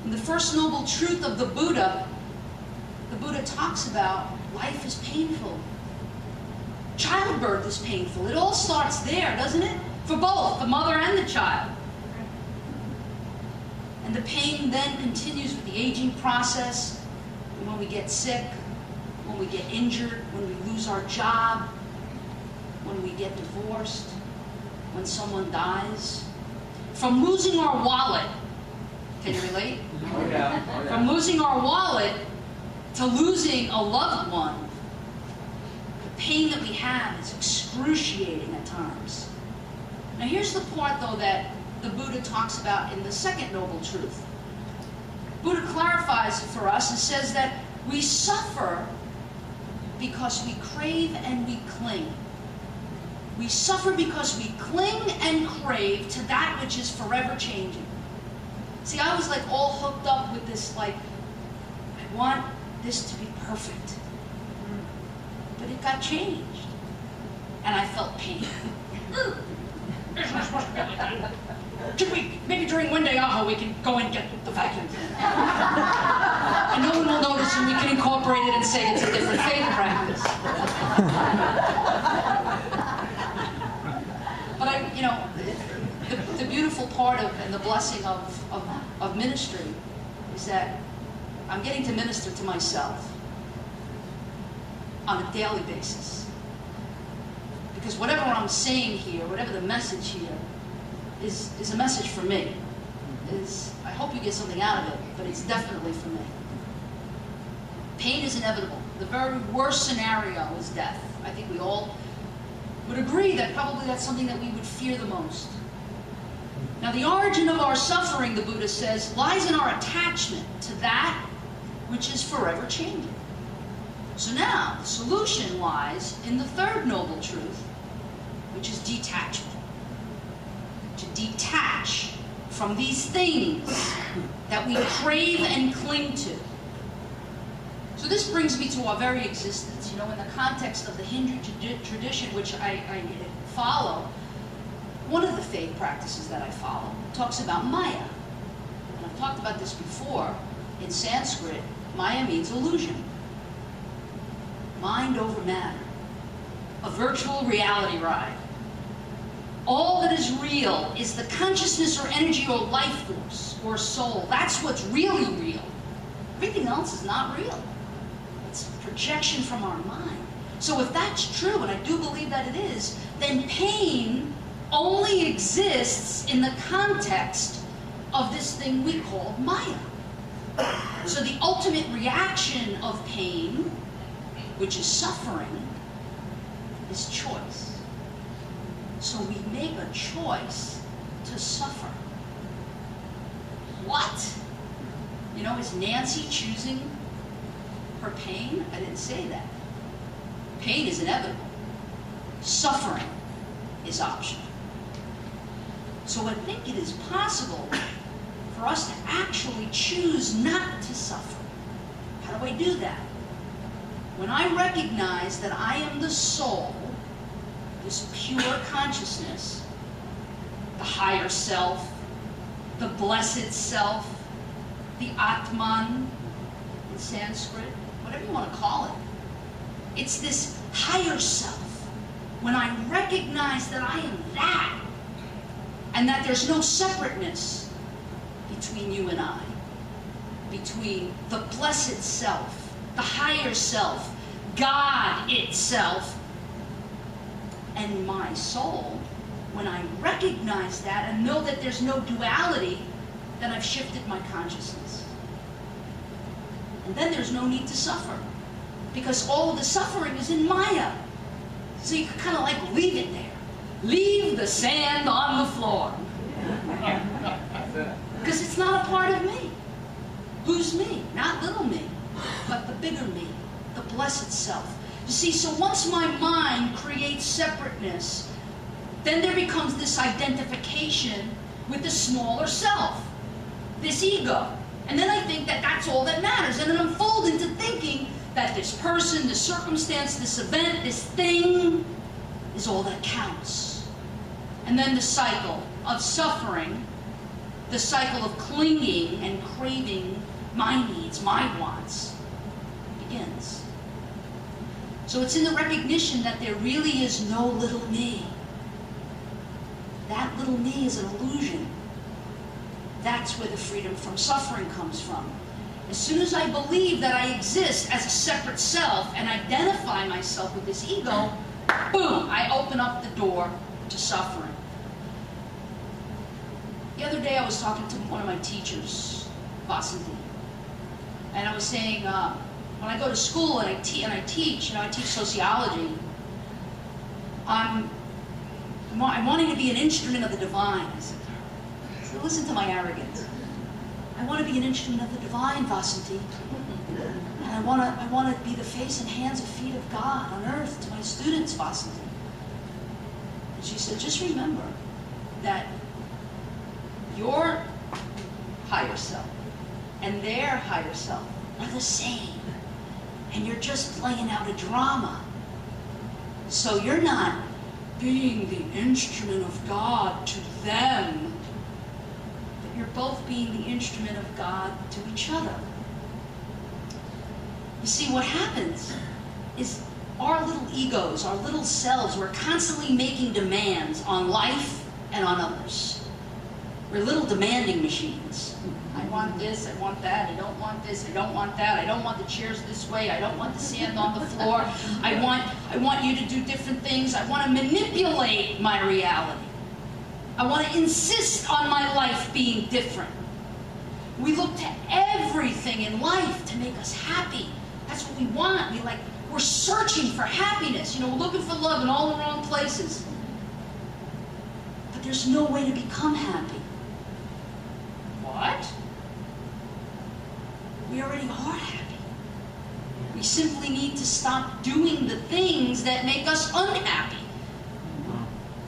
In the first noble truth of the Buddha talks about life is painful. Childbirth is painful. It all starts there, doesn't it? For both, the mother and the child. And the pain then continues with the aging process, and when we get sick, when we get injured, when we lose our job, when we get divorced, when someone dies. From losing our wallet, can you relate? Oh, yeah. Oh, yeah. From losing our wallet to losing a loved one, the pain that we have is excruciating at times. Now here's the part, though, that the Buddha talks about in the second noble truth. Buddha clarifies it for us and says that we suffer because we crave and we cling. We suffer because we cling and crave to that which is forever changing. See, I was like all hooked up with this, like, I want this to be perfect. But it got changed. And I felt pain. Maybe during one day, we can go and get the vacuum. And no one will notice, and we can incorporate it and say it's a different faith practice. But the beautiful part of, and the blessing of ministry is that I'm getting to minister to myself on a daily basis. Because whatever I'm saying here, whatever the message here, is a message for me. I hope you get something out of it, but it's definitely for me. Pain is inevitable. The very worst scenario is death. I think we all would agree that probably that's something that we would fear the most. Now, the origin of our suffering, the Buddha says, lies in our attachment to that which is forever changing. So now, the solution lies in the third noble truth, which is detachment. To detach from these things that we crave and cling to. So this brings me to our very existence. You know, in the context of the Hindu tradition, which I follow, one of the faith practices that I follow talks about Maya. And I've talked about this before. In Sanskrit, Maya means illusion. Mind over matter. A virtual reality ride. All that is real is the consciousness or energy or life force or soul. That's what's really real. Everything else is not real. It's a projection from our mind. So if that's true, and I do believe that it is, then pain only exists in the context of this thing we call Maya. So the ultimate reaction of pain, which is suffering, is choice. So we make a choice to suffer. What? You know, is Nancy choosing her pain? I didn't say that. Pain is inevitable. Suffering is optional. So I think it is possible for us to actually choose not to suffer. How do I do that? When I recognize that I am the soul, this pure consciousness, the higher self, the blessed self, the Atman in Sanskrit, whatever you want to call it. It's this higher self. When I recognize that I am that, and that there's no separateness between you and I, between the blessed self, the higher self, God itself, and my soul, when I recognize that and know that there's no duality, then I've shifted my consciousness. And then there's no need to suffer, because all of the suffering is in Maya. So you can kind of like leave it there. Leave the sand on the floor. Because it's not a part of me. Who's me? Not little me, but the bigger me, the blessed self. You see, so once my mind creates separateness, then there becomes this identification with the smaller self, this ego. And then I think that that's all that matters. And then I'm fooled into thinking that this person, this circumstance, this event, this thing is all that counts. And then the cycle of suffering the cycle of clinging and craving my needs, my wants, begins. So it's in the recognition that there really is no little me. That little me is an illusion. That's where the freedom from suffering comes from. As soon as I believe that I exist as a separate self and identify myself with this ego, boom, I open up the door to suffering. The other day I was talking to one of my teachers, Vasanthi, and I was saying, when I go to school and I teach, I teach sociology, I'm wanting to be an instrument of the divine. I said, listen to my arrogance. I want to be an instrument of the divine, Vasanthi. And I want to be the face and hands and feet of God on earth to my students, Vasanthi. And she said, just remember that your higher self and their higher self are the same. And you're just playing out a drama. So you're not being the instrument of God to them, but you're both being the instrument of God to each other. You see, what happens is our little egos, our little selves, we're constantly making demands on life and on others. We're little demanding machines. I want this, I want that, I don't want this, I don't want that, I don't want the chairs this way, I don't want the sand on the floor, I want you to do different things, I want to manipulate my reality. I want to insist on my life being different. We look to everything in life to make us happy. That's what we want. We're searching for happiness. We're looking for love in all the wrong places. But there's no way to become happy. What? We already are happy. We simply need to stop doing the things that make us unhappy.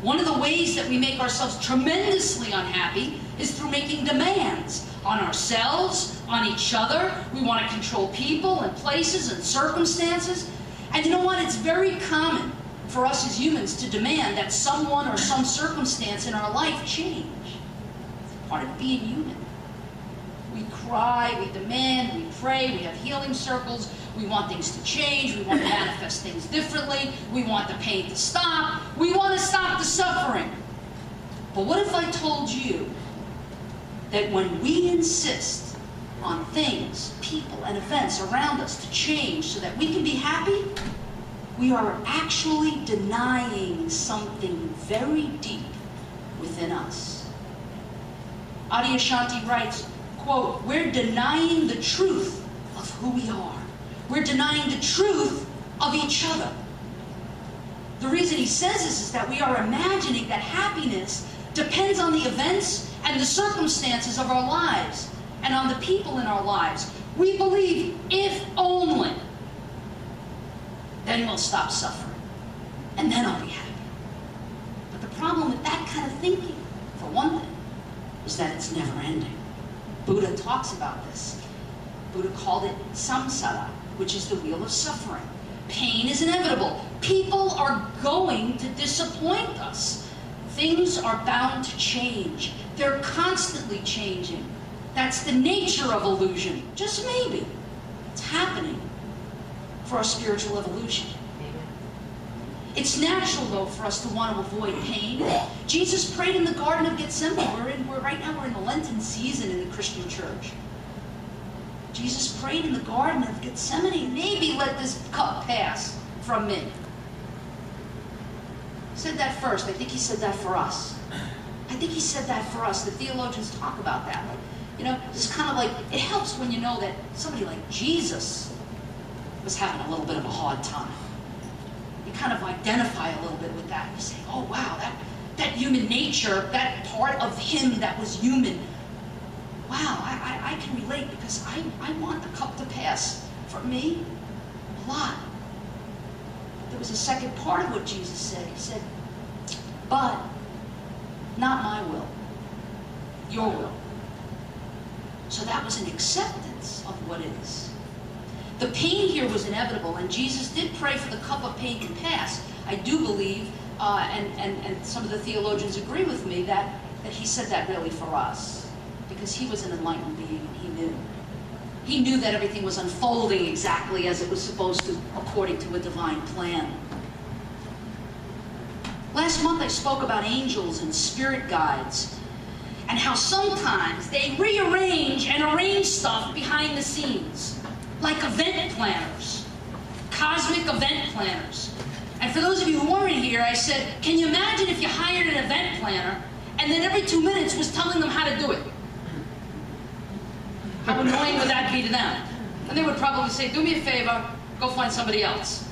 One of the ways that we make ourselves tremendously unhappy is through making demands on ourselves, on each other. We want to control people and places and circumstances. And you know what? It's very common for us as humans to demand that someone or some circumstance in our life change. It's part of being human. We cry, we demand, we pray, we have healing circles, we want things to change, we want to manifest things differently, we want the pain to stop, we want to stop the suffering. But what if I told you that when we insist on things, people, and events around us to change so that we can be happy, we are actually denying something very deep within us. Adyashanti writes, quote, we're denying the truth of who we are. We're denying the truth of each other. The reason he says this is that we are imagining that happiness depends on the events and the circumstances of our lives and on the people in our lives. We believe, if only, then we'll stop suffering. And then I'll be happy. But the problem with that kind of thinking, for one thing, is that it's never ending. Buddha talks about this. Buddha called it samsara, which is the wheel of suffering. Pain is inevitable. People are going to disappoint us. Things are bound to change. They're constantly changing. That's the nature of illusion. Just maybe. It's happening for our spiritual evolution. It's natural, though, for us to want to avoid pain. Jesus prayed in the Garden of Gethsemane. Right now we're in the Lenten season in the Christian church. Jesus prayed in the Garden of Gethsemane, maybe let this cup pass from me. He said that first. I think he said that for us. I think he said that for us. The theologians talk about that. It's kind of like, it helps when you know that somebody like Jesus was having a little bit of a hard time. You kind of identify a little bit with that. You say, oh wow, that human nature, that part of him that was human, wow, I can relate because I want the cup to pass for me a lot. But there was a second part of what Jesus said. He said, but not my will, your will. So that was an acceptance of what is. The pain here was inevitable, and Jesus did pray for the cup of pain to pass. I do believe, and some of the theologians agree with me, that he said that really for us. because he was an enlightened being and he knew. He knew that everything was unfolding exactly as it was supposed to, according to a divine plan. Last month I spoke about angels and spirit guides and how sometimes they rearrange and arrange stuff behind the scenes, like event planners, cosmic event planners. And for those of you who weren't here, I said, can you imagine if you hired an event planner and then every 2 minutes was telling them how to do it? How annoying would that be to them? And they would probably say, do me a favor, go find somebody else.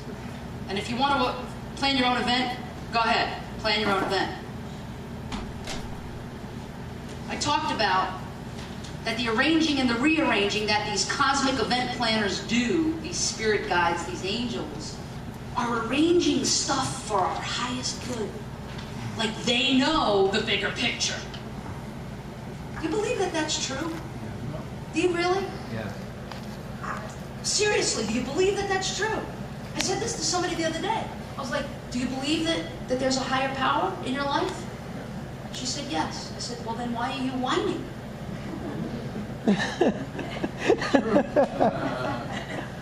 And if you want to plan your own event, go ahead, plan your own event. I talked about that the arranging and the rearranging that these cosmic event planners do, these spirit guides, these angels, are arranging stuff for our highest good. Like they know the bigger picture. You believe that that's true? Do you really? Yeah. Seriously, do you believe that that's true? I said this to somebody the other day. I was like, do you believe that there's a higher power in your life? She said, yes. I said, well, then why are you whining?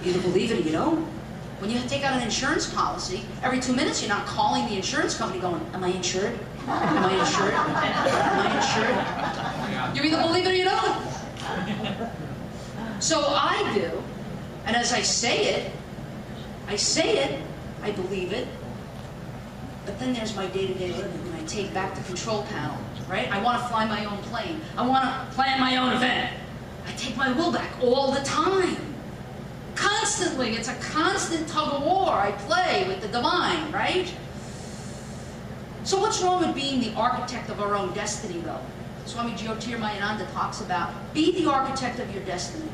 You either believe it or you don't. When you take out an insurance policy, every 2 minutes you're not calling the insurance company going, am I insured? Am I insured? Am I insured? You either believe it or you don't. So I do, and as I say it, I believe it, but then there's my day-to-day living, and I take back the control panel, right? I want to fly my own plane. I want to plan my own event. I take my will back all the time. Constantly, it's a constant tug of war I play with the divine, right? So what's wrong with being the architect of our own destiny, though? Swami Jyotirmayananda talks about, be the architect of your destiny.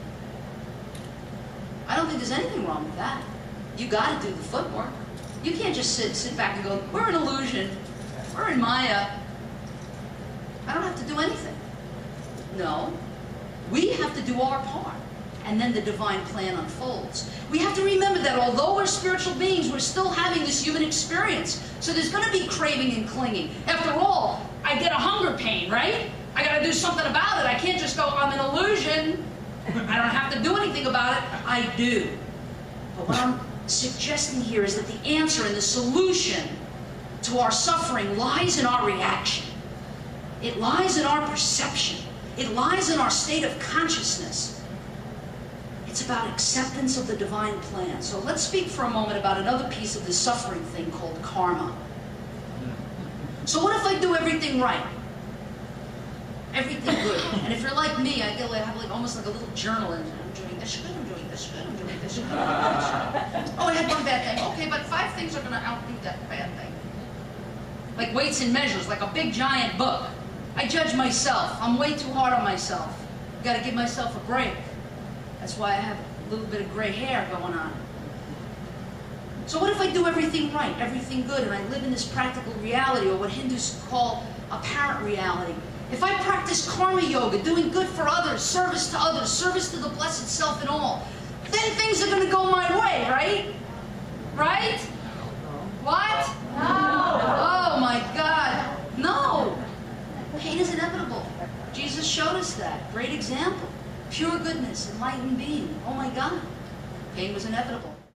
I don't think there's anything wrong with that. You got to do the footwork. You can't just sit back and go, we're an illusion, we're in Maya. I don't have to do anything. No, we have to do our part. And then the divine plan unfolds. We have to remember that although we're spiritual beings, we're still having this human experience. So there's going to be craving and clinging. After all, I get a hunger pain, right? I got to do something about it. I can't just go, I'm an illusion. I don't have to do anything about it. I do. But what I'm suggesting here is that the answer and the solution to our suffering lies in our reaction. It lies in our perception. It lies in our state of consciousness. It's about acceptance of the divine plan. So let's speak for a moment about another piece of this suffering thing called karma. So what if I do everything right? Everything good. And if you're like me, I have like almost like a little journal in there. I'm doing this good, I'm doing this good, I'm doing this good, I'm doing this good. Oh, I had one bad thing. Okay, but 5 things are going to outdo that bad thing. Like weights and measures, like a big giant book. I judge myself. I'm way too hard on myself. I've got to give myself a break. That's why I have a little bit of gray hair going on. So what if I do everything right, everything good, and I live in this practical reality, or what Hindus call apparent reality? If I practice karma yoga, doing good for others, service to the blessed self and all, then things are going to go my way, right? Right? What? No. Oh my God. No. Pain is inevitable. Jesus showed us that. Great example. Pure goodness, enlightened being. Oh my God. Pain was inevitable.